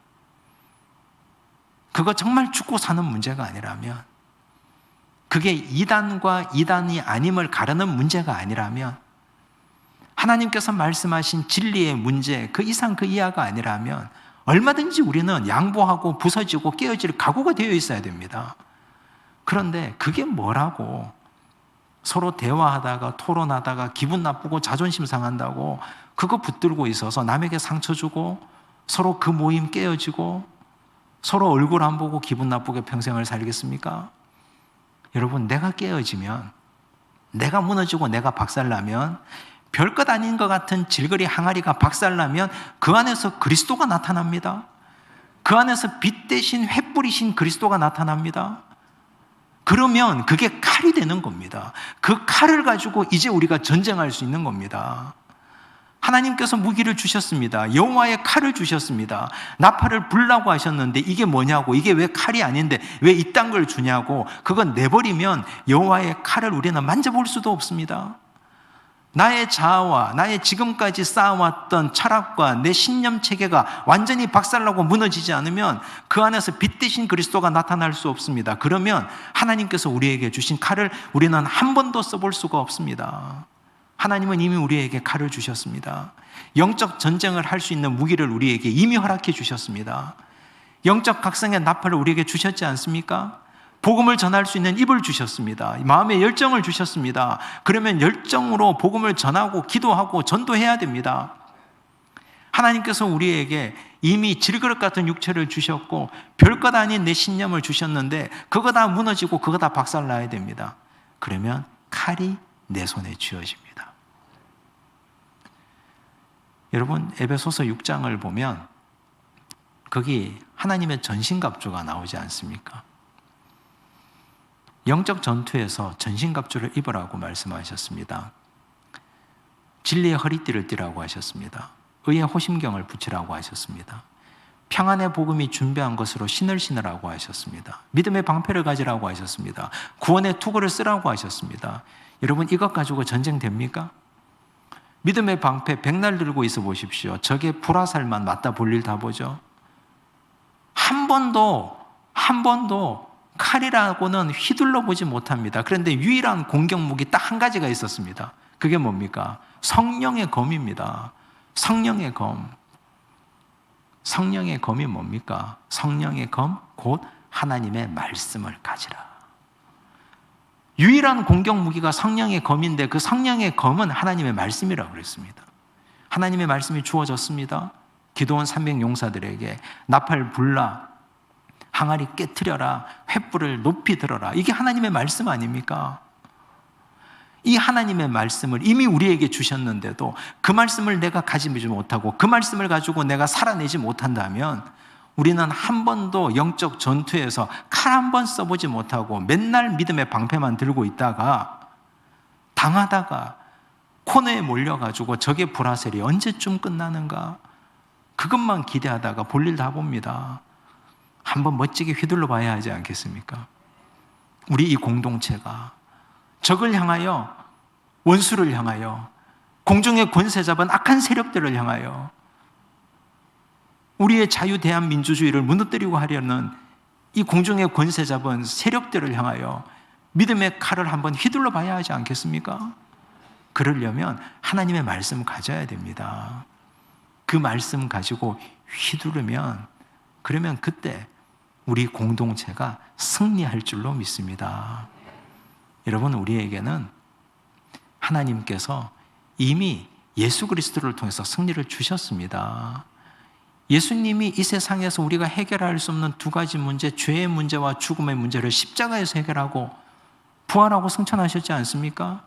Speaker 1: 그거 정말 죽고 사는 문제가 아니라면, 그게 이단과 이단이 아님을 가르는 문제가 아니라면, 하나님께서 말씀하신 진리의 문제, 그 이상 그 이하가 아니라면 얼마든지 우리는 양보하고 부서지고 깨어질 각오가 되어 있어야 됩니다. 그런데 그게 뭐라고, 서로 대화하다가 토론하다가 기분 나쁘고 자존심 상한다고 그거 붙들고 있어서 남에게 상처 주고 서로 그 모임 깨어지고 서로 얼굴 안 보고 기분 나쁘게 평생을 살겠습니까? 여러분, 내가 깨어지면, 내가 무너지고 내가 박살나면, 별것 아닌 것 같은 질거리 항아리가 박살나면 그 안에서 그리스도가 나타납니다. 그 안에서 빛 대신 횃불이신 그리스도가 나타납니다. 그러면 그게 칼이 되는 겁니다. 그 칼을 가지고 이제 우리가 전쟁할 수 있는 겁니다. 하나님께서 무기를 주셨습니다. 여호와의 칼을 주셨습니다. 나팔을 불라고 하셨는데 이게 뭐냐고, 이게 왜 칼이 아닌데 왜 이딴 걸 주냐고, 그건 내버리면 여호와의 칼을 우리는 만져볼 수도 없습니다. 나의 자아와 나의 지금까지 쌓아왔던 철학과 내 신념 체계가 완전히 박살나고 무너지지 않으면 그 안에서 빛 대신 그리스도가 나타날 수 없습니다. 그러면 하나님께서 우리에게 주신 칼을 우리는 한 번도 써볼 수가 없습니다. 하나님은 이미 우리에게 칼을 주셨습니다. 영적 전쟁을 할 수 있는 무기를 우리에게 이미 허락해 주셨습니다. 영적 각성의 나팔을 우리에게 주셨지 않습니까? 복음을 전할 수 있는 입을 주셨습니다. 마음의 열정을 주셨습니다. 그러면 열정으로 복음을 전하고 기도하고 전도해야 됩니다. 하나님께서 우리에게 이미 질그릇 같은 육체를 주셨고 별것 아닌 내 신념을 주셨는데 그거 다 무너지고 그거 다 박살나야 됩니다. 그러면 칼이 내 손에 쥐어집니다. 여러분, 에베소서 6장을 보면 거기 하나님의 전신갑주가 나오지 않습니까? 영적 전투에서 전신갑주를 입으라고 말씀하셨습니다. 진리의 허리띠를 띠라고 하셨습니다. 의의 호심경을 붙이라고 하셨습니다. 평안의 복음이 준비한 것으로 신을 신으라고 하셨습니다. 믿음의 방패를 가지라고 하셨습니다. 구원의 투구를 쓰라고 하셨습니다. 여러분, 이것 가지고 전쟁 됩니까? 믿음의 방패 백날 들고 있어 보십시오. 적의 불화살만 맞다 볼 일 다 보죠. 한 번도 칼이라고는 휘둘러 보지 못합니다. 그런데 유일한 공격 무기 딱 한 가지가 있었습니다. 그게 뭡니까? 성령의 검입니다. 성령의 검. 성령의 검이 뭡니까? 성령의 검, 곧 하나님의 말씀을 가지라. 유일한 공격 무기가 성령의 검인데 그 성령의 검은 하나님의 말씀이라고 그랬습니다. 하나님의 말씀이 주어졌습니다. 기도원 300 용사들에게 나팔 불라, 항아리 깨트려라, 횃불을 높이 들어라. 이게 하나님의 말씀 아닙니까? 이 하나님의 말씀을 이미 우리에게 주셨는데도 그 말씀을 내가 가지지 못하고 그 말씀을 가지고 내가 살아내지 못한다면 우리는 한 번도 영적 전투에서 칼 한 번 써보지 못하고 맨날 믿음의 방패만 들고 있다가 당하다가 코너에 몰려가지고 적의 불화살이 언제쯤 끝나는가 그것만 기대하다가 볼일 다 봅니다. 한번 멋지게 휘둘러 봐야 하지 않겠습니까? 우리 이 공동체가 적을 향하여, 원수를 향하여, 공중의 권세 잡은 악한 세력들을 향하여 우리의 자유대한민주주의를 무너뜨리고 하려는 이 공중의 권세 잡은 세력들을 향하여 믿음의 칼을 한번 휘둘러 봐야 하지 않겠습니까? 그러려면 하나님의 말씀 가져야 됩니다. 그 말씀 가지고 휘두르면, 그러면 그때 우리 공동체가 승리할 줄로 믿습니다. 여러분, 우리에게는 하나님께서 이미 예수 그리스도를 통해서 승리를 주셨습니다. 예수님이 이 세상에서 우리가 해결할 수 없는 두 가지 문제, 죄의 문제와 죽음의 문제를 십자가에서 해결하고 부활하고 승천하셨지 않습니까?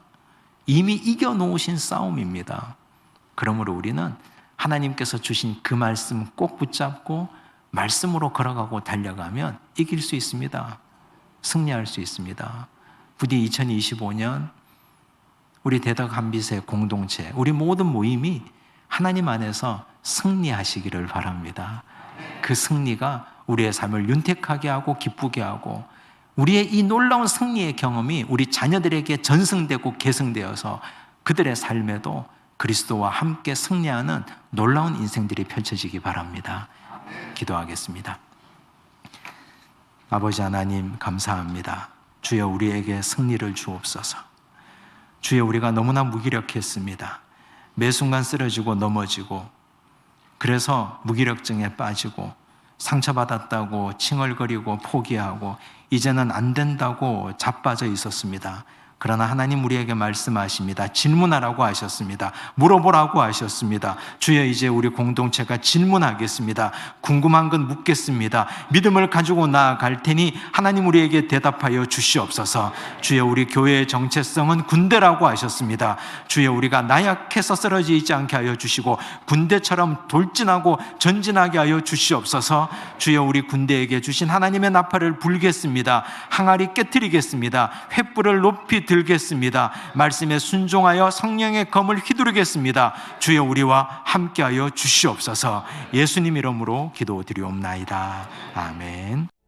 Speaker 1: 이미 이겨놓으신 싸움입니다. 그러므로 우리는 하나님께서 주신 그 말씀 꼭 붙잡고 말씀으로 걸어가고 달려가면 이길 수 있습니다. 승리할 수 있습니다. 부디 2025년 우리 대덕 한빛의 공동체, 우리 모든 모임이 하나님 안에서 승리하시기를 바랍니다. 그 승리가 우리의 삶을 윤택하게 하고 기쁘게 하고 우리의 이 놀라운 승리의 경험이 우리 자녀들에게 전승되고 계승되어서 그들의 삶에도 그리스도와 함께 승리하는 놀라운 인생들이 펼쳐지기 바랍니다. 기도하겠습니다. 아버지 하나님, 감사합니다. 주여, 우리에게 승리를 주옵소서. 주여, 우리가 너무나 무기력했습니다. 매 순간 쓰러지고 넘어지고, 그래서 무기력증에 빠지고 상처받았다고 칭얼거리고 포기하고 이제는 안 된다고 자빠져 있었습니다. 그러나 하나님 우리에게 말씀하십니다. 질문하라고 하셨습니다. 물어보라고 하셨습니다. 주여, 이제 우리 공동체가 질문하겠습니다. 궁금한 건 묻겠습니다. 믿음을 가지고 나아갈 테니 하나님 우리에게 대답하여 주시옵소서. 주여, 우리 교회의 정체성은 군대라고 하셨습니다. 주여, 우리가 나약해서 쓰러지지 않게 하여 주시고 군대처럼 돌진하고 전진하게 하여 주시옵소서. 주여, 우리 군대에게 주신 하나님의 나팔을 불겠습니다. 항아리 깨트리겠습니다. 횃불을 높이 들겠습니다. 말씀에 순종하여 성령의 검을 휘두르겠습니다. 주여, 우리와 함께하여 주시옵소서. 예수님 이름으로 기도드리옵나이다. 아멘.